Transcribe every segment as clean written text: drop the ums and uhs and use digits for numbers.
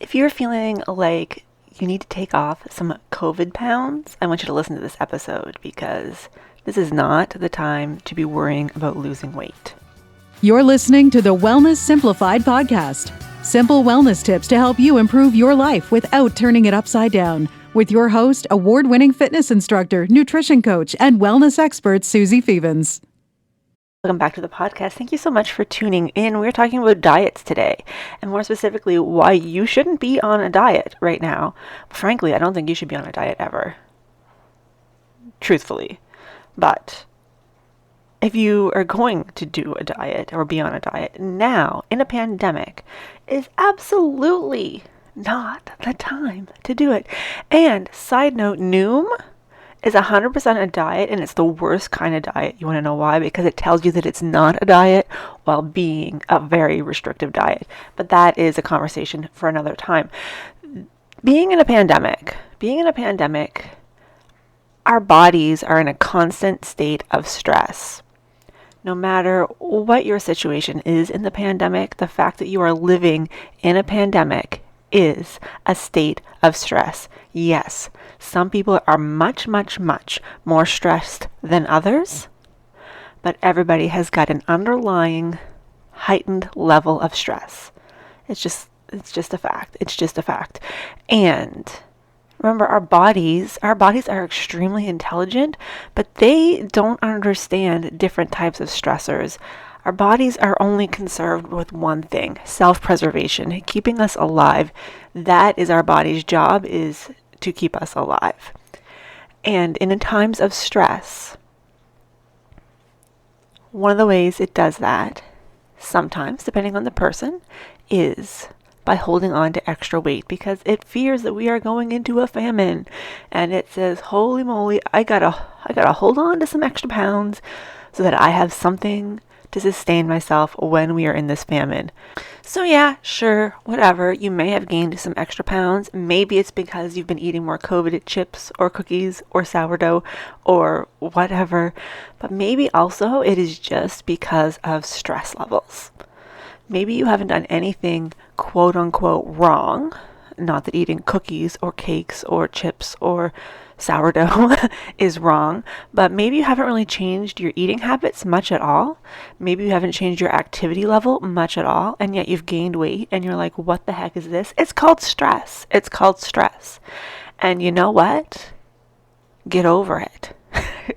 If you're feeling like you need to take off some COVID pounds, I want you to listen to this episode because this is not the time to be worrying about losing weight. You're listening to the Wellness Simplified podcast. Simple wellness tips to help you improve your life without turning it upside down. With your host, award-winning fitness instructor, nutrition coach, and wellness expert, Susie Fevens. Welcome back to the podcast. Thank you so much for tuning in. We're talking about diets today, and more specifically, why you shouldn't be on a diet right now. Frankly, I don't think you should be on a diet ever. Truthfully. But if you are going to do a diet or be on a diet now in a pandemic, is absolutely not the time to do it. And side note, Noom is 100% a diet, and it's the worst kind of diet. You want to know why? Because it tells you that it's not a diet while being a very restrictive diet. But that is a conversation for another time. Being in a pandemic, our bodies are in a constant state of stress. No matter what your situation is in the pandemic, the fact that you are living in a pandemic is a state of stress. Yes, some people are much more stressed than others, but everybody has got an underlying heightened level of stress. It's just a fact. It's just a fact. And remember, our bodies are extremely intelligent, but they don't understand different types of stressors. Our bodies are only concerned with one thing: self-preservation, keeping us alive. That is our body's job, is to keep us alive. And in times of stress, one of the ways it does that, sometimes, depending on the person, is by holding on to extra weight, because it fears that we are going into a famine, and it says, holy moly, I gotta hold on to some extra pounds so that I have something to sustain myself when we are in this famine. So yeah, sure, whatever, you may have gained some extra pounds. Maybe it's because you've been eating more COVID chips or cookies or sourdough or whatever, but maybe also it is just because of stress levels. Maybe you haven't done anything quote unquote wrong. Not that eating cookies or cakes or chips or sourdough is wrong, but maybe you haven't really changed your eating habits much at all. Maybe you haven't changed your activity level much at all, and yet you've gained weight and you're like, what the heck is this? It's called stress. It's called stress. And you know what? Get over it.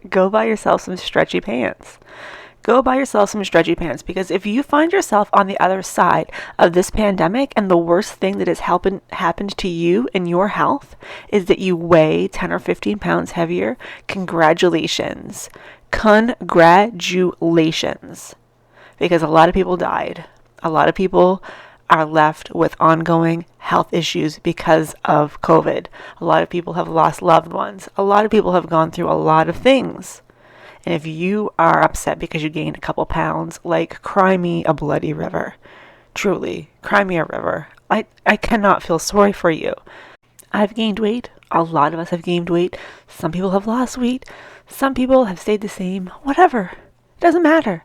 Go buy yourself some stretchy pants. Go buy yourself some stretchy pants, because if you find yourself on the other side of this pandemic and the worst thing that has happened to you in your health is that you weigh 10 or 15 pounds heavier, congratulations. Congratulations. Because a lot of people died. A lot of people are left with ongoing health issues because of COVID. A lot of people have lost loved ones. A lot of people have gone through a lot of things. And if you are upset because you gained a couple pounds, like, cry me a bloody river. Truly, cry me a river. I cannot feel sorry for you. I've gained weight. A lot of us have gained weight. Some people have lost weight. Some people have stayed the same. Whatever. It doesn't matter.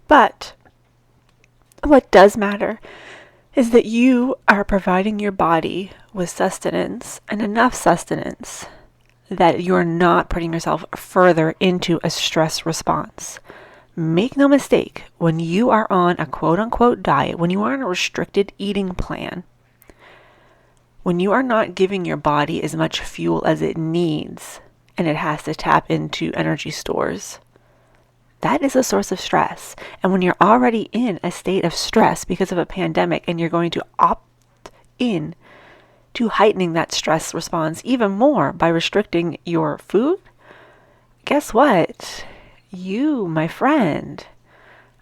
But what does matter is that you are providing your body with sustenance, and enough sustenance that you're not putting yourself further into a stress response. Make no mistake, when you are on a quote-unquote diet, when you are on a restricted eating plan, when you are not giving your body as much fuel as it needs, and it has to tap into energy stores, that is a source of stress. And when you're already in a state of stress because of a pandemic, and you're going to opt in to heightening that stress response even more by restricting your food, guess what? You, my friend,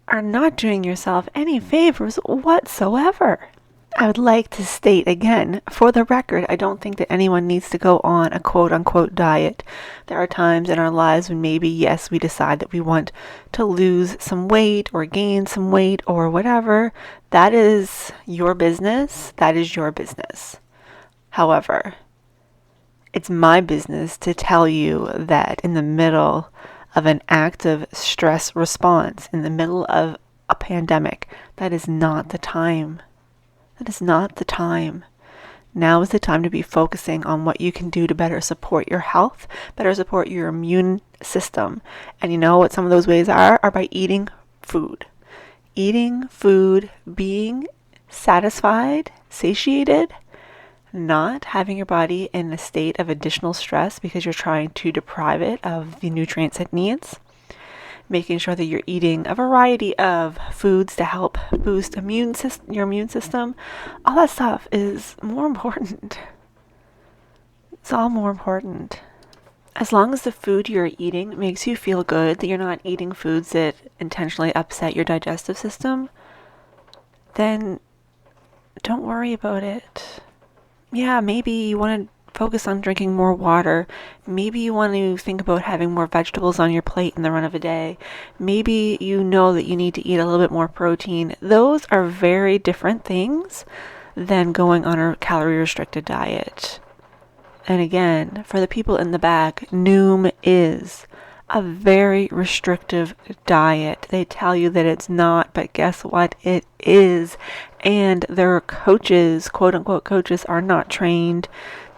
are not doing yourself any favors whatsoever. I would like to state again, for the record, I don't think that anyone needs to go on a quote-unquote diet. There are times in our lives when maybe, yes, we decide that we want to lose some weight or gain some weight or whatever. That is your business. That is your business. However, it's my business to tell you that in the middle of an active stress response, in the middle of a pandemic, that is not the time. That is not the time Now is the time to be focusing on what you can do to better support your health, better support your immune system. And you know what some of those ways are by eating food. Eating food, being satisfied, satiated, not having your body in a state of additional stress because you're trying to deprive it of the nutrients it needs. Making sure that you're eating a variety of foods to help boost your immune system. All that stuff is more important. It's all more important. As long as the food you're eating makes you feel good, that you're not eating foods that intentionally upset your digestive system, then don't worry about it. Yeah, maybe you want to focus on drinking more water. Maybe you want to think about having more vegetables on your plate in the run of a day. Maybe you know that you need to eat a little bit more protein. Those are very different things than going on a calorie restricted diet. And again, for the people in the back, Noom is a very restrictive diet. They tell you that it's not, but guess what? It is. And their coaches, quote unquote coaches, are not trained.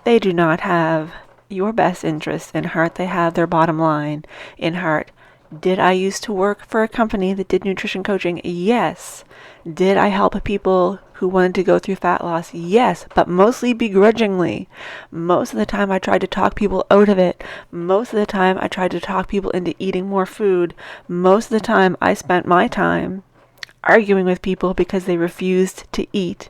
They do not have your best interest in heart. They have their bottom line in heart. Did I used to work for a company that did nutrition coaching? Yes. Did I help people who wanted to go through fat loss? Yes, but mostly begrudgingly. Most of the time I tried to talk people out of it. Most of the time I tried to talk people into eating more food. Most of the time I spent my time arguing with people because they refused to eat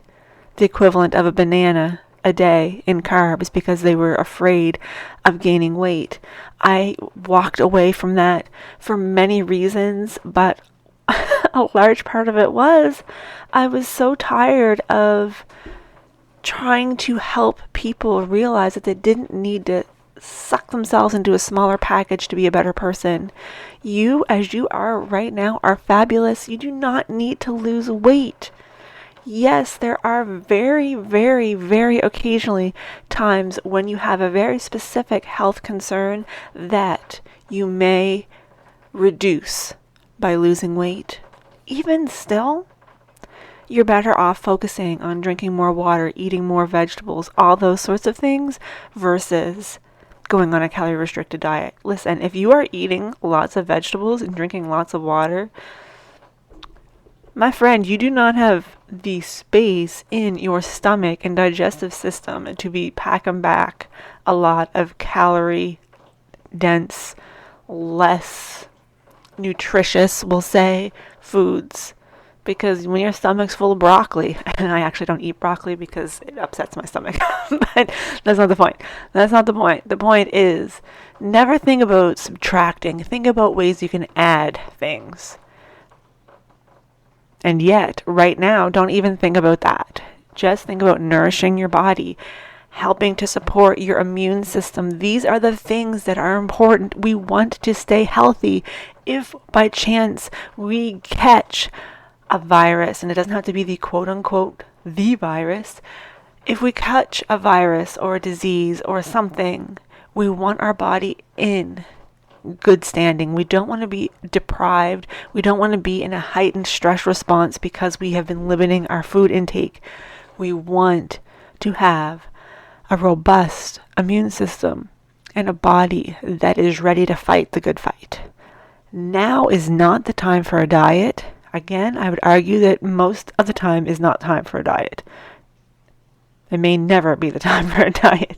the equivalent of a banana a day in carbs because they were afraid of gaining weight. I walked away from that for many reasons, but a large part of it was I was so tired of trying to help people realize that they didn't need to suck themselves into a smaller package to be a better person. You, as you are right now, are fabulous. You do not need to lose weight. Yes, there are very, very, very occasionally times when you have a very specific health concern that you may reduce by losing weight. Even still, you're better off focusing on drinking more water, eating more vegetables, all those sorts of things, versus going on a calorie restricted diet. Listen, if you are eating lots of vegetables and drinking lots of water, my friend, you do not have the space in your stomach and digestive system to be packing back a lot of calorie dense, less nutritious, we'll say, foods. Because when your stomach's full of broccoli, and I actually don't eat broccoli because it upsets my stomach, but that's not the point. That's not the point. The point is, never think about subtracting. Think about ways you can add things. And yet, right now, don't even think about that. Just think about nourishing your body, helping to support your immune system. These are the things that are important. We want to stay healthy. If by chance we catch a virus, and it doesn't have to be the quote unquote the virus, if we catch a virus or a disease or something, we want our body in good standing. We don't want to be deprived. We don't want to be in a heightened stress response because we have been limiting our food intake. We want to have a robust immune system and a body that is ready to fight the good fight. Now is not the time for a diet. Again, I would argue that most of the time is not time for a diet. It may never be the time for a diet,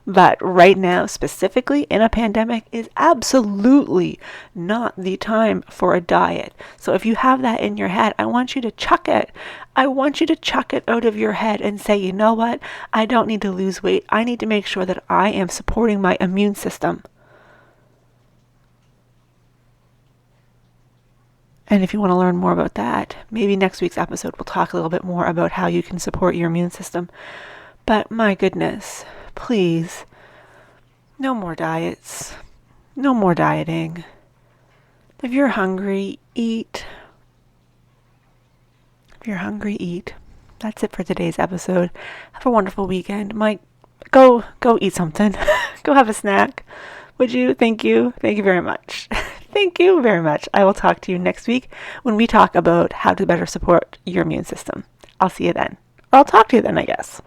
but right now, specifically in a pandemic, is absolutely not the time for a diet. So if you have that in your head, I want you to chuck it. I want you to chuck it out of your head and say, you know what? I don't need to lose weight. I need to make sure that I am supporting my immune system. And if you want to learn more about that, maybe next week's episode we'll talk a little bit more about how you can support your immune system. But my goodness, please, no more diets, no more dieting. If you're hungry, eat. If you're hungry, eat. That's it for today's episode. Have a wonderful weekend. Mike, go eat something. Go have a snack. Would you? Thank you. Thank you very much. Thank you very much. I will talk to you next week when we talk about how to better support your immune system. I'll see you then. Or I'll talk to you then, I guess.